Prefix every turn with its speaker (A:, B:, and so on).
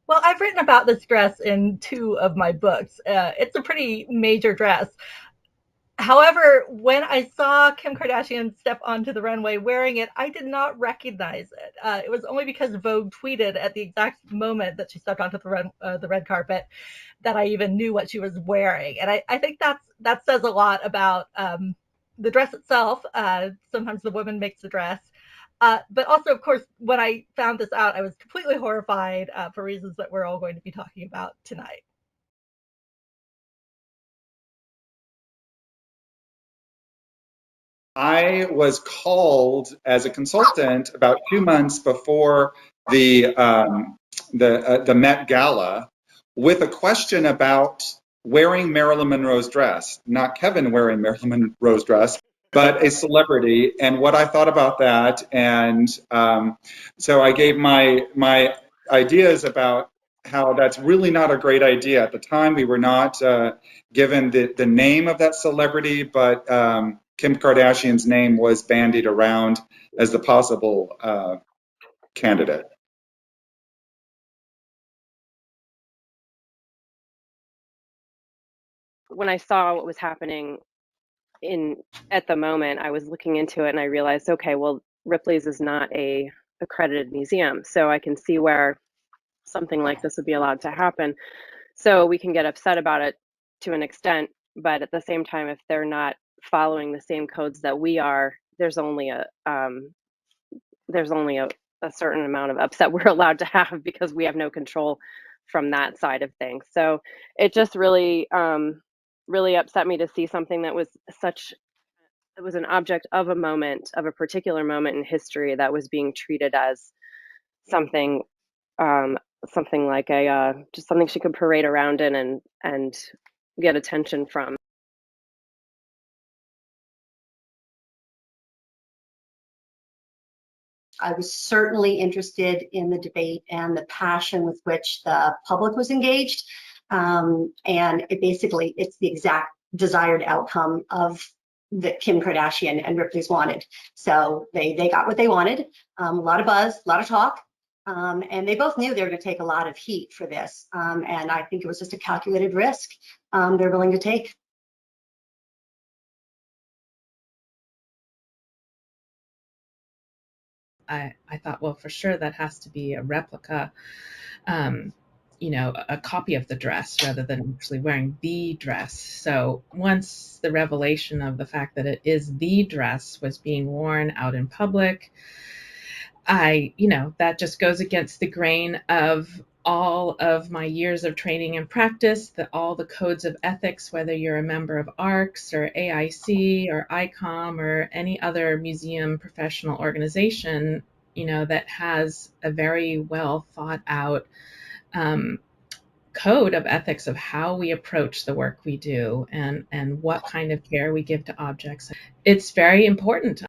A: Well, I've written about this dress in 2 of my books. It's a pretty major dress. However, when I saw Kim Kardashian step onto the runway wearing it, I did not recognize it. It was only because Vogue tweeted at the exact moment that she stepped onto the red carpet that I even knew what she was wearing. And I think that says a lot about the dress itself. Sometimes the woman makes the dress. But also, of course, when I found this out, I was completely horrified for reasons that we're all going to be talking about tonight.
B: I was called as a consultant about 2 months before the Met Gala with a question about wearing Marilyn Monroe's dress, not Kevin wearing Marilyn Monroe's dress, but a celebrity, and what I thought about that. And so I gave my ideas about how that's really not a great idea. At the time, we were not given the name of that celebrity, but Kim Kardashian's name was bandied around as the possible candidate.
C: When I saw what was happening in at the moment, I was looking into it and I realized, okay, well, Ripley's is not a accredited museum, so I can see where something like this would be allowed to happen. So we can get upset about it to an extent, but at the same time, if they're not following the same codes that we are, there's only a certain amount of upset we're allowed to have because we have no control from that side of things. So it just really upset me to see something that was such it was an object of a moment, of a particular moment in history that was being treated as something um something like a just something she could parade around in and get attention from.
D: I was certainly interested in the debate and the passion with which the public was engaged. And it's the exact desired outcome of that Kim Kardashian and Ripley's wanted. So they got what they wanted, a lot of buzz, a lot of talk. And they both knew they were going to take a lot of heat for this. And I think it was just a calculated risk they're willing to take.
E: I thought, well, for sure that has to be a replica, a copy of the dress rather than actually wearing the dress. So once the revelation of the fact that it is the dress was being worn out in public, that just goes against the grain of all of my years of training and practice, all the codes of ethics, whether you're a member of ARCS or AIC or ICOM or any other museum professional organization, that has a very well thought out code of ethics of how we approach the work we do and what kind of care we give to objects. It's very important.